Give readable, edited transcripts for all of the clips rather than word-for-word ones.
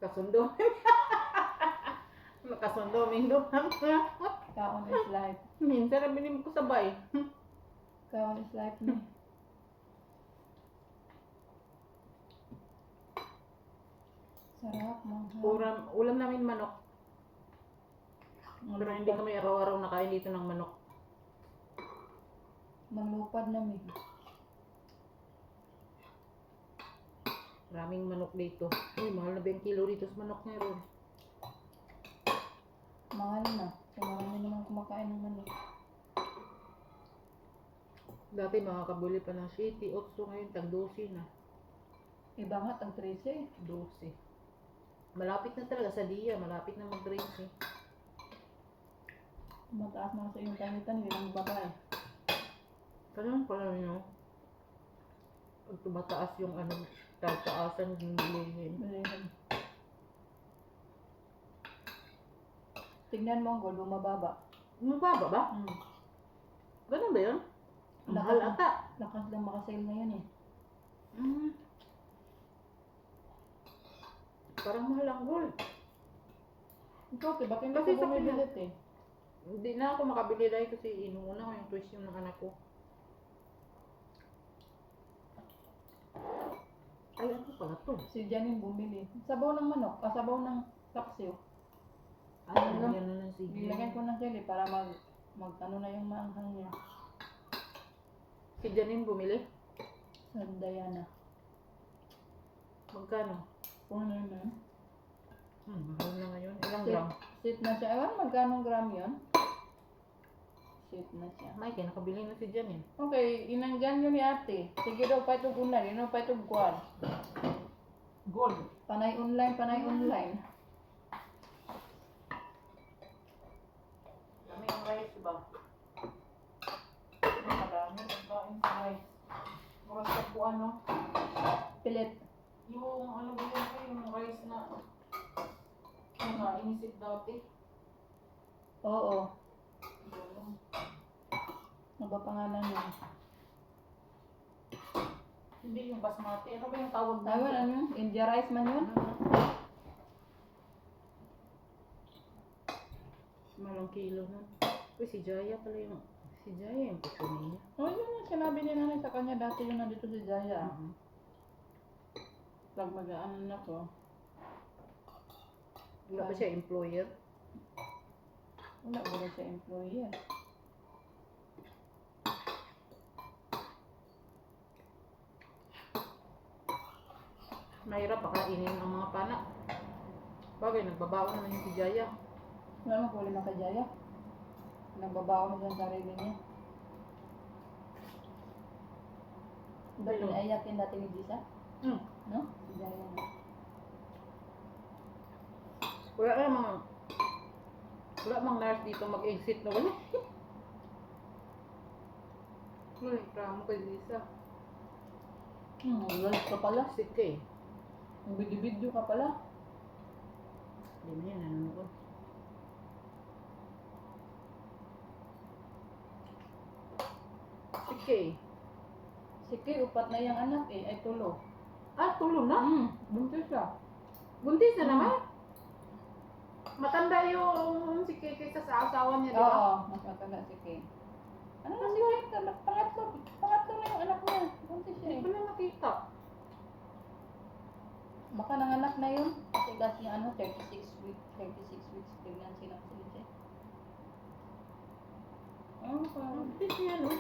Kasundo. Makasundo, Mindo. Kaon is life. Minsan na binim ko sabay. Kaon is life ni. Sarap, manghang. Ulam namin manok. Pero hindi kami araw-araw nakain dito ng manok. Manglupad namin. Maraming manok dito. Uy, mahal na ba yung kilo dito sa manok ngayon? Mahal na. So marami naman kumakain ng manok. Dati makakabuli pa ng 7, 8, ngayon tag 12 na. Iba nga, tag 13. 12. Malapit na talaga sa diya, malapit na mag-13. Mataas na sa iyong tangitan, yun ang babae. Ganun pala yun, no? Pag tumataas yung ano, tataasan yung bilihin. Bilihin. Tignan mo ang gold, bumababa. Mababa ba? Ganun ba yun? Mahal ata. Lakas lang makasale na yan eh. Parang mahal ang gold. Ikaw, ba't hindi Kasi ka sa bumibilit eh? Hindi na ako makabili dahil kasi inuuna ko yung tuition ng anak ko. Ay, ano pala to? Si Janine bumili. Sabaw ng manok, sabaw ng kapsiw. Ay, Ano? yan na lang sige. Nilagyan ko ng chili para ano na yung maanghang niya. Si Janine bumili? Sa Diana. Magkano? Kung ano yun. Mahal na ngayon. Ilang Sit, gram? sit na siya. Ewan, magkano gram yun? Sit na siya. May, nakabili na si Janine. Okay, inanggan yun ni ate. Sige daw pa itong online, yun pa itong kuwan. Gold. Panay online, panay online. Kami yung rice ba? Marami ang kain sa rice. Oras ka po ano? Pilit. Yung ano ba yun, yung rice na inisip dati. Oo. Ano ba pangalan yun? Hindi yung basmati. Ano ba yung tawag na? Ayun, ano yun? India rice man yun? Malong kilo na. Uy, si Jaya pala yung... Si Jaya yung puso niya. Oh, yun yung sinabi ni nanay sa kanya dati yung nandito si Jaya. Pag mag-ano na ko. Wala pa siya employer. Wala siya employee. Mahirap pakainin ang mga pana. Bagay, nagbabaon naman yung si Jaya. Wala mo problema kay Jaya. Nagbabawa mo sa sarili niya. Diba Ayun. pinaiyakin dati ni Jisa? No? Si Jaya na. Wala mang nurse dito mag-exit na wala. Wala, reklamo kay Lisa. Live ka pala. Sick ka eh. Video ka pala. Hindi mo yan, nanonood. Sick ka eh. Sige, upat na yung anak eh. Ay tulo. Ah, tulo na? Buntis siya. Buntis na naman? Matanda yung si Kiki sa asawa niya, di ba? Oo, mas matanda si Kay. Ano na si Kay? Pangatlo na yung anak niya. Buntis siya Hindi eh. ko na nakita. Baka nanganak na yun. Kasi kasi ano, 36 weeks pregnancy lang si Lice. Parang. Buntis niya, no?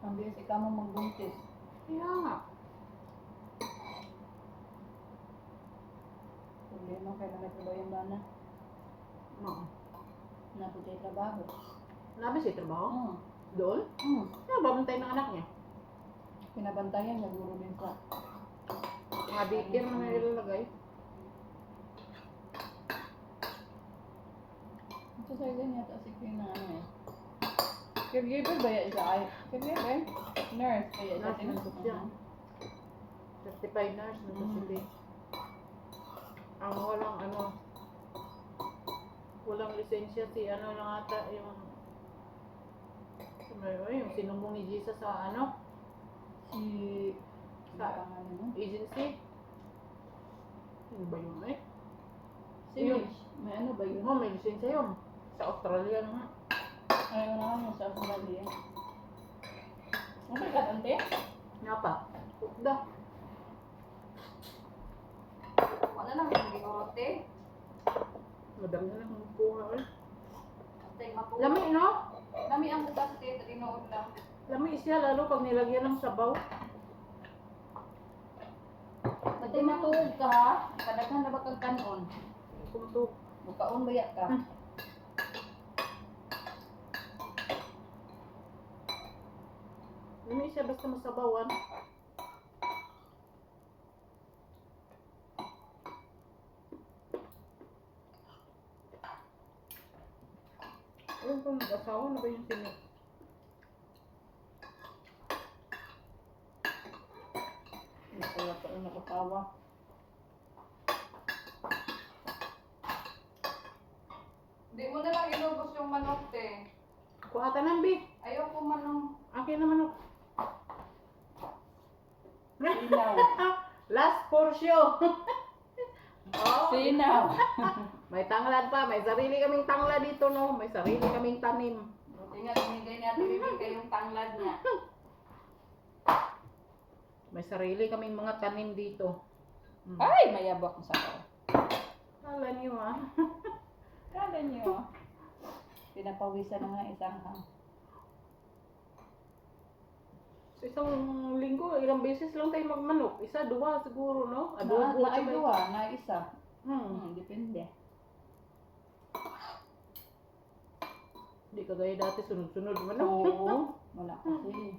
Ang bilis ikaw mo magbuntis. Kaya nga. Problema kaya na nagtrabaho yung bana. Oo. Napunta yung trabaho. Nabi siya trabaho? Doon? Hmm. Ano ba bantay ng anak niya? Pinabantayan, naguro din sa. Mga daycare na nilalagay. Ito sa ilan yata si Queen na ano eh. Caregiver ba yan siya? Ay, caregiver? Nurse ba yan siya? Nurse na siya. Certified nurse na kasi. Ang walang ano, walang lisensya si ano lang ata yung yung sinumbong ni Jesus sa ano? Si Sa pangalan mo? Agency. Ano ba yun eh? Simish. May ano ba yun? May lisensya yun. Sa Australia nga. Ayaw na kami sa Australia. Okay ka, ante? Nga pa. Ukda. Wala lang hindi orote. Madami na lang kuha eh. Tay mapo. Lami no? Lami ang butas dito tinuod lang. Lami siya lalo pag nilagyan ng sabaw. Tay matuog ka ha. Kadaghan na ba kang kanon? Kung to. Bukaon baya ka. Lami siya basta masabawan. Ayun kung nag-asawa na ba yung sini? Hindi ko yata yung nakatawa. Di mo na lang inubos yung manok te. Kuhatan ng bi. Ayaw ko manong. Akin naman ako. Sinaw. Last portion. Oh, Sinaw. may tanglad pa. May sarili kaming tanglad dito, no? May sarili kaming tanim. Buti nga binigay natin bibigay yung tanglad niya. May sarili kaming mga tanim dito. Ay, mayabak sa ako. Kala niyo, ah. Kala niyo, pinapawisan na nga isang hang. Sa isang linggo, ilang beses lang tayo magmanok. Isa, dua siguro, no? Na ay sabay. duwa, na isa. Hmm. Depende. Hindi kagaya dati, sunod-sunod manok. Oo. Wala kasi.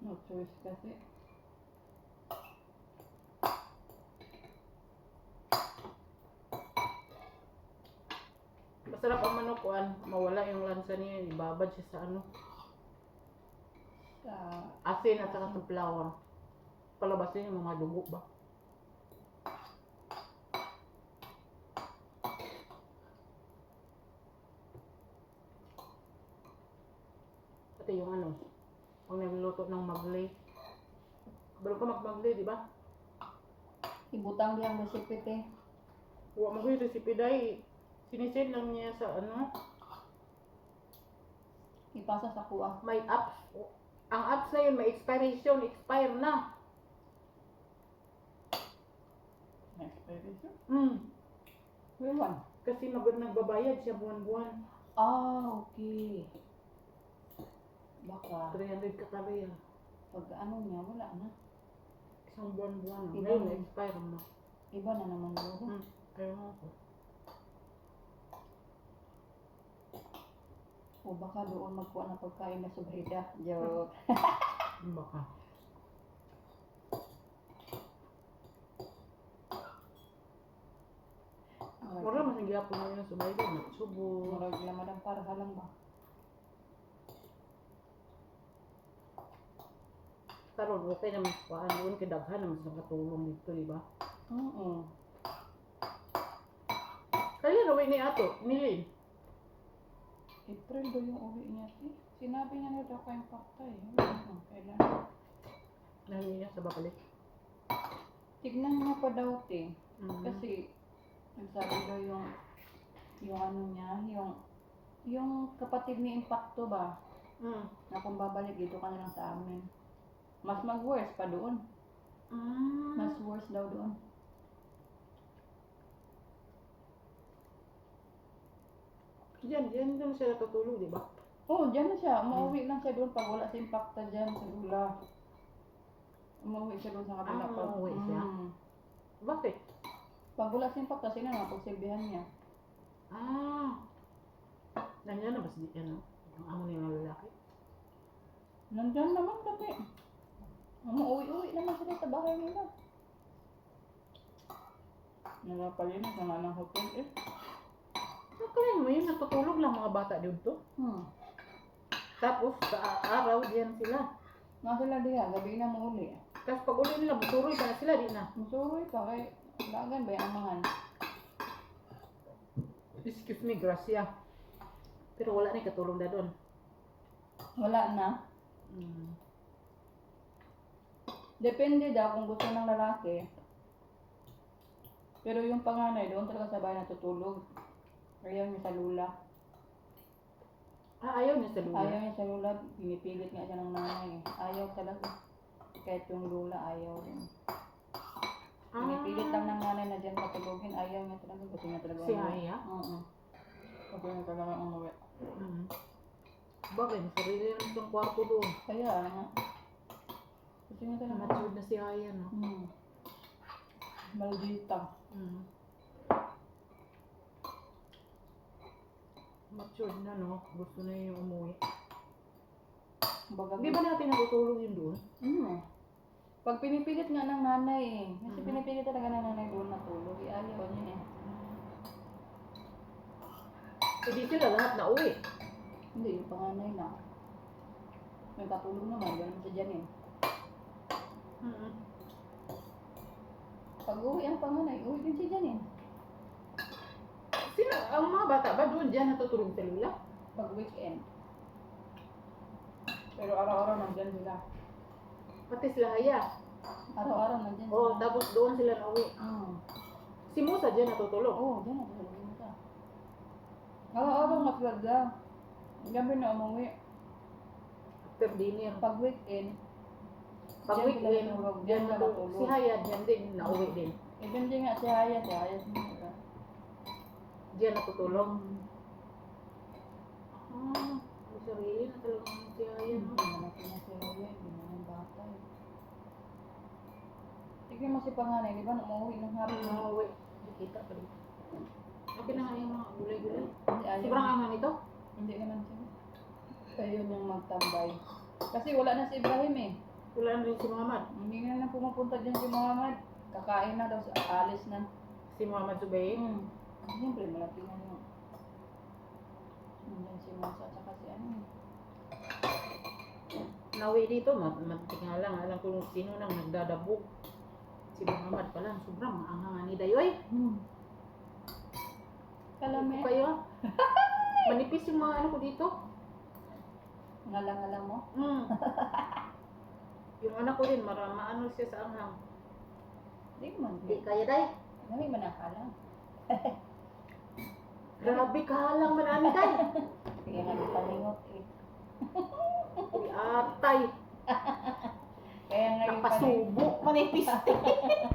No choice kasi. Masarap ang manok, kuan. Mawala yung lansa niya. Ibabad siya sa ano. Sa Asin at saka sa flour. Palabasin yung mga dugo ba? Pati yung ano, pag nagluluto ng maglay. Bago ka magmaglay, di ba? ibutang diyang recipe te. Huwag mo yung recipe dahil sinisend lang niya sa ano, Ipasa sa kuha. may apps. Ang apps na yun, may expiration, expire na. Expiration? Hmm. Kasi nagbabayad siya buwan-buwan. Ah, okay. Baka 300 katarya. pag ano niya, wala na. Isang buwan-buwan na. Iba Ngayon, na. na-expire na. Iba na naman yun. Kaya nga ako. O baka doon magkuha ng pagkain na sobrida. Joke. Baka. Wala mas nagyapon na yun sa bahay ko. Subo. Murag na madam para halang ba? Karon okay naman kuan doon kay daghan naman sa katulong dito, di ba? Oo. Kaya raway ni ato, nilin. April daw yung uwi niya. Sinabi niya na daw kayong pakta eh. Kailan? Nahingi niya sa babalik. Tignan niya pa daw te. Mm. Kasi nagsabi daw yung ano niya, yung kapatid ni Impacto ba, Mm. na kung babalik dito ka na lang sa amin. Mas mag-worse pa doon. Mm. Mas worse daw doon. Diyan doon sila tutulog, di ba? Oh, dyan na siya. Umuwi lang siya doon pag wala si Impacta dyan sa Dula. Umuwi siya doon sa kabila. Ah, umuwi siya? Bakit? Pag wala si Impacta, sino na pagsilbihan niya? Ah. Nandiyan na ba si ano? Ang amo niya ng lalaki? Nandyan naman dati. Umuwi-uwi naman sila sa bahay nila. Nalapalinis na nga ng hotel eh. Kaya mo yun, natutulog lang mga bata dito. Tapos sa araw, diyan sila. Nga sila diya, gabi na mo uli. Tapos pag uli nila, buturoy pa na sila, di na. Masuroy pa kay lagan ba yung amangan? Excuse me, Gracia. Pero wala na katulong na doon. Wala na. Depende daw kung gusto ng lalaki. Pero yung panganay, doon talaga sa bahay natutulog. Ayaw niya sa lula. Ayaw niya sa lula. Ayaw niya sa lula, pinipilit nga siya ng nanay. Ayaw talaga. Kahit yung lula, ayaw rin. Pinipilit lang ng nanay na dyan matulogin. Ayaw niya talaga. Gusto niya talaga Si Aya? Oo. Gusto niya talaga umuwi. Bakit? Sarili lang siyang kwarto doon. Kaya nga. Gusto niya talaga. Matured na si Aya, no? Maldita. Matured na, no? Gusto na yung umuwi. Baga, Di ba natin natutulog yun doon? Pag pinipilit nga ng nanay eh. Kasi pinipilit talaga ng nanay doon matulog. Ayaw niya eh. Hindi sila lahat na uwi. Hindi, yung panganay na. May katulog naman, ganun sa Janine. Pag uwi ang panganay, uwi din si Janine. Sino, ang mga bata ba doon dyan natutulog sa lula? Pag weekend. Pero araw-araw nandyan sila. Pati sila Aya. Araw-araw nandyan sila. Oo, tapos doon sila na uwi. Si Musa dyan natutulog. Oo, dyan natulog mo ka. Araw-araw nga talaga. Gabi na umuwi. After dinner. Pag weekend, Pag dyan sila weekend, natulog. dyan Dyan sila natulog. Si natulog. Haya dyan din, nauwi din. Even din nga si Haya sila. Dyan natutulog. May sarili na talaga si Haya, no? Hindi naman na si Haya, hindi naman bata eh. Tignan mo si panganay, di ba? Umuwi ng hapon. Nauwi. Kita pa rin. Okay na nga yung mga gulay-gulay. Hindi ayaw. Sobrang angan ito. Hindi naman siya. Ayaw niyang magtambay. Kasi wala na si Ibrahim eh. Wala na rin si Muhammad. Hindi na lang pumupunta dyan si Muhammad. Kakain na daw, alis na. Si Muhammad Zubayr. Siyempre, malapit na yun. Nandyan si Musa at saka si ano eh. Nauwi dito, matik nga lang. Alam ko kung sino nang nagdadabog. Si Muhammad pa lang. Sobrang maangangan ni Dayoy. Kalame. Ito kayo. Manipis yung mga ano ko dito. Ngalang-ngalang mo. Yung anak ko din, maano siya sa anghang. Hindi man. Hindi kaya, Day. Hindi man nakalang. Grabe kahalang man, Day. Kaya nga di palingot eh. Uy, atay. Kaya nga yung palingot. Napasubo, manipis.